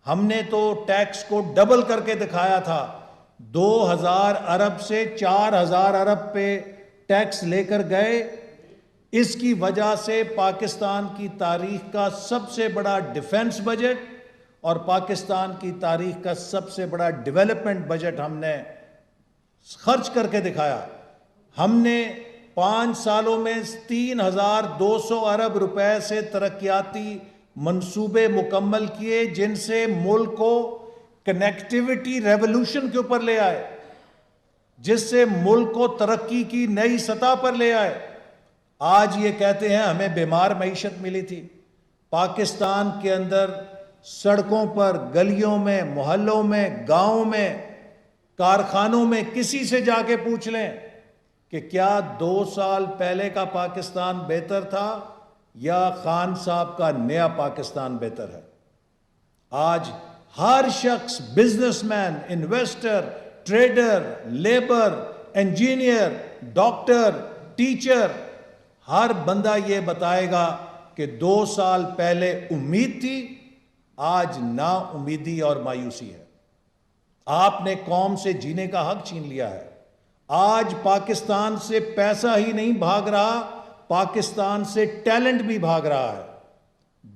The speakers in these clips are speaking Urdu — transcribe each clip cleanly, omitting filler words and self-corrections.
ہم نے تو ٹیکس کو ڈبل کر کے دکھایا تھا، 2000 ارب سے 4000 ارب پہ ٹیکس لے کر گئے۔ اس کی وجہ سے پاکستان کی تاریخ کا سب سے بڑا ڈیفنس بجٹ اور پاکستان کی تاریخ کا سب سے بڑا ڈیولپمنٹ بجٹ ہم نے خرچ کر کے دکھایا۔ ہم نے 5 سالوں میں 3200 ارب روپے سے ترقیاتی منصوبے مکمل کیے، جن سے ملک کو کنیکٹیوٹی ریولوشن کے اوپر لے آئے، جس سے ملک کو ترقی کی نئی سطح پر لے آئے۔ آج یہ کہتے ہیں ہمیں بیمار معیشت ملی تھی۔ پاکستان کے اندر سڑکوں پر، گلیوں میں، محلوں میں، گاؤں میں، کارخانوں میں کسی سے جا کے پوچھ لیں کہ کیا 2 سال پہلے کا پاکستان بہتر تھا یا خان صاحب کا نیا پاکستان بہتر ہے؟ آج ہر شخص، businessman, investor, trader, labour, engineer, doctor, teacher, ہر بندہ یہ بتائے گا کہ 2 سال پہلے امید تھی، آج نا امیدی اور مایوسی ہے۔ آپ نے قوم سے جینے کا حق چھین لیا ہے۔ آج پاکستان سے پیسہ ہی نہیں بھاگ رہا، پاکستان سے ٹیلنٹ بھی بھاگ رہا ہے۔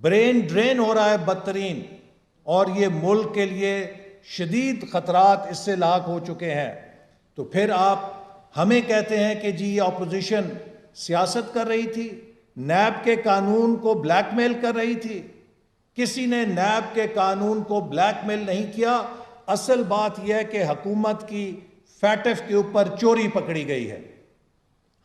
برین ڈرین ہو رہا ہے بدترین، اور یہ ملک کے لیے شدید خطرات اس سے لاحق ہو چکے ہیں۔ تو پھر آپ ہمیں کہتے ہیں کہ جی یہ اپوزیشن سیاست کر رہی تھی، نیب کے قانون کو بلیک میل کر رہی تھی۔ کسی نے نیب کے قانون کو بلیک میل نہیں کیا۔ اصل بات یہ ہے کہ حکومت کی فیٹف کے اوپر چوری پکڑی گئی ہے۔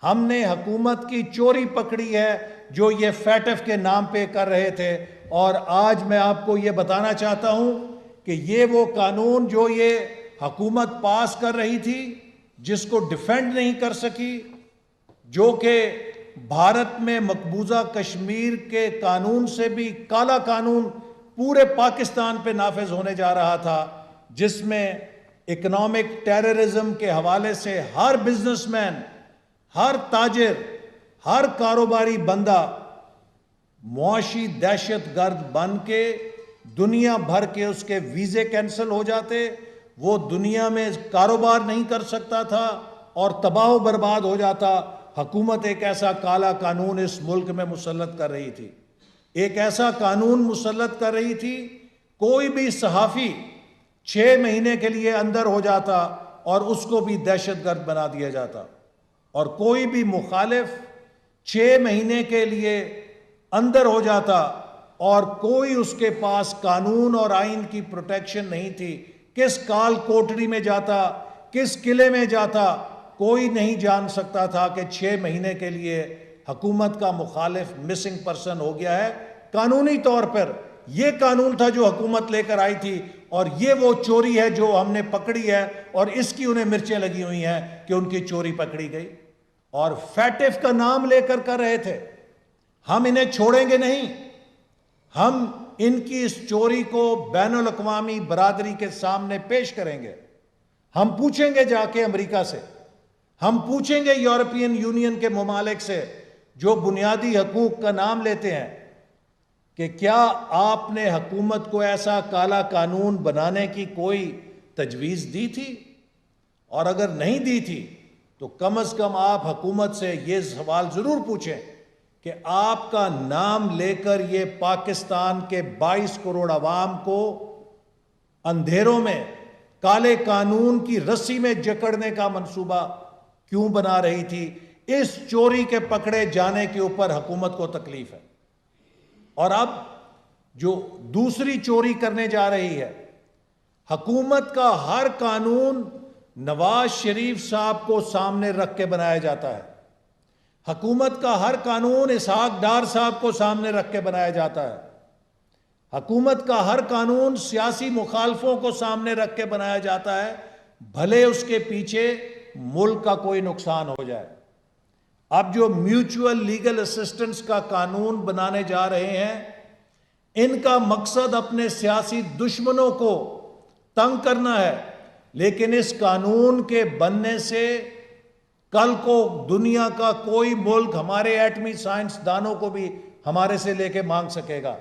ہم نے حکومت کی چوری پکڑی ہے جو یہ فیٹف کے نام پہ کر رہے تھے، اور آج میں آپ کو یہ بتانا چاہتا ہوں کہ یہ وہ قانون جو یہ حکومت پاس کر رہی تھی، جس کو ڈیفینڈ نہیں کر سکی، جو کہ بھارت میں مقبوضہ کشمیر کے قانون سے بھی کالا قانون پورے پاکستان پہ نافذ ہونے جا رہا تھا، جس میں اکنامک ٹیررزم کے حوالے سے ہر بزنس مین، ہر تاجر، ہر کاروباری بندہ معاشی دہشت گرد بن کے دنیا بھر کے اس کے ویزے کینسل ہو جاتے، وہ دنیا میں کاروبار نہیں کر سکتا تھا اور تباہ و برباد ہو جاتا۔ حکومت ایک ایسا کالا قانون اس ملک میں مسلط کر رہی تھی، ایک ایسا قانون مسلط کر رہی تھی، کوئی بھی صحافی 6 مہینے کے لیے اندر ہو جاتا اور اس کو بھی دہشت گرد بنا دیا جاتا، اور کوئی بھی مخالف 6 مہینے کے لیے اندر ہو جاتا اور کوئی اس کے پاس قانون اور آئین کی پروٹیکشن نہیں تھی۔ کس کال کوٹڑی میں جاتا، کس قلعے میں جاتا، کوئی نہیں جان سکتا تھا کہ 6 مہینے کے لیے حکومت کا مخالف مسنگ پرسن ہو گیا ہے۔ قانونی طور پر یہ قانون تھا جو حکومت لے کر آئی تھی، اور یہ وہ چوری ہے جو ہم نے پکڑی ہے، اور اس کی انہیں مرچیں لگی ہوئی ہیں کہ ان کی چوری پکڑی گئی، اور فیٹف کا نام لے کر رہے تھے۔ ہم انہیں چھوڑیں گے نہیں، ہم ان کی اس چوری کو بین الاقوامی برادری کے سامنے پیش کریں گے۔ ہم پوچھیں گے جا کے امریکہ سے، ہم پوچھیں گے یورپین یونین کے ممالک سے جو بنیادی حقوق کا نام لیتے ہیں کہ کیا آپ نے حکومت کو ایسا کالا قانون بنانے کی کوئی تجویز دی تھی؟ اور اگر نہیں دی تھی تو کم از کم آپ حکومت سے یہ سوال ضرور پوچھیں کہ آپ کا نام لے کر یہ پاکستان کے 22 کروڑ عوام کو اندھیروں میں کالے قانون کی رسی میں جکڑنے کا منصوبہ کیوں بنا رہی تھی؟ اس چوری کے پکڑے جانے کے اوپر حکومت کو تکلیف ہے۔ اور اب جو دوسری چوری کرنے جا رہی ہے، حکومت کا ہر قانون نواز شریف صاحب کو سامنے رکھ کے بنایا جاتا ہے، حکومت کا ہر قانون اسحاق ڈار صاحب کو سامنے رکھ کے بنایا جاتا ہے، حکومت کا ہر قانون سیاسی مخالفوں کو سامنے رکھ کے بنایا جاتا ہے، بھلے اس کے پیچھے ملک کا کوئی نقصان ہو جائے۔ اب جو میوچول لیگل اسسٹنس کا قانون بنانے جا رہے ہیں، ان کا مقصد اپنے سیاسی دشمنوں کو تنگ کرنا ہے، لیکن اس قانون کے بننے سے کل کو دنیا کا کوئی ملک ہمارے ایٹمی سائنس دانوں کو بھی ہمارے سے لے کے مانگ سکے گا۔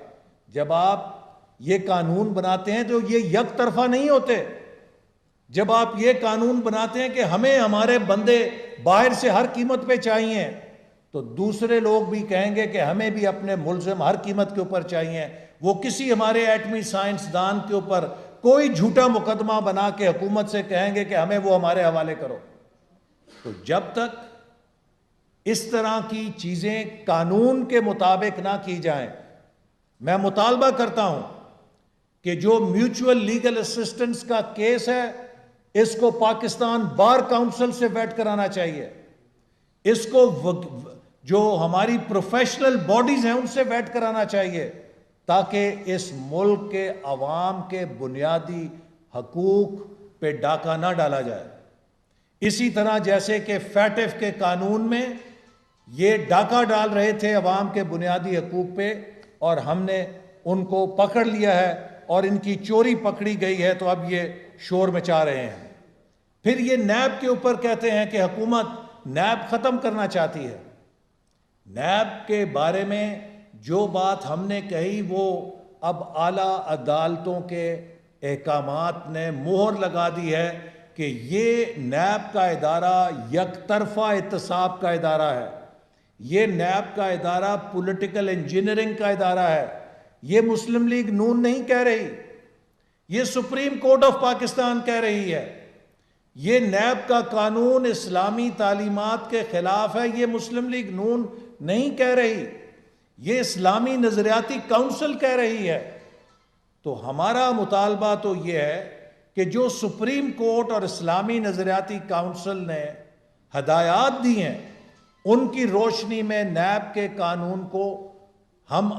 جب آپ یہ قانون بناتے ہیں تو یہ یک طرفہ نہیں ہوتے. جب آپ یہ قانون بناتے ہیں کہ ہمیں ہمارے بندے باہر سے ہر قیمت پہ چاہیے، تو دوسرے لوگ بھی کہیں گے کہ ہمیں بھی اپنے ملزم ہر قیمت کے اوپر چاہیے. وہ کسی ہمارے ایٹمی سائنسدان کے اوپر کوئی جھوٹا مقدمہ بنا کے حکومت سے کہیں گے کہ ہمیں وہ ہمارے حوالے کرو. تو جب تک اس طرح کی چیزیں قانون کے مطابق نہ کی جائیں، میں مطالبہ کرتا ہوں کہ جو میوچول لیگل اسسٹنس کا کیس ہے اس کو پاکستان بار کاؤنسل سے ویٹ کرانا چاہیے. اس کو جو ہماری پروفیشنل باڈیز ہیں ان سے ویٹ کرانا چاہیے، تاکہ اس ملک کے عوام کے بنیادی حقوق پہ ڈاکہ نہ ڈالا جائے. اسی طرح جیسے کہ فیٹف کے قانون میں یہ ڈاکہ ڈال رہے تھے عوام کے بنیادی حقوق پہ، اور ہم نے ان کو پکڑ لیا ہے اور ان کی چوری پکڑی گئی ہے، تو اب یہ شور مچا رہے ہیں. پھر یہ نیب کے اوپر کہتے ہیں کہ حکومت نیب ختم کرنا چاہتی ہے. نیب کے بارے میں جو بات ہم نے کہی وہ اب اعلیٰ عدالتوں کے احکامات نے مہر لگا دی ہے کہ یہ نیب کا ادارہ یک طرفہ احتساب کا ادارہ ہے. یہ نیب کا ادارہ پولیٹیکل انجینئرنگ کا ادارہ ہے. یہ مسلم لیگ نون نہیں کہہ رہی، یہ سپریم کورٹ آف پاکستان کہہ رہی ہے. یہ نیب کا قانون اسلامی تعلیمات کے خلاف ہے، یہ مسلم لیگ نون نہیں کہہ رہی، یہ اسلامی نظریاتی کونسل کہہ رہی ہے. تو ہمارا مطالبہ تو یہ ہے کہ جو سپریم کورٹ اور اسلامی نظریاتی کونسل نے ہدایات دی ہیں ان کی روشنی میں نیب کے قانون کو ہم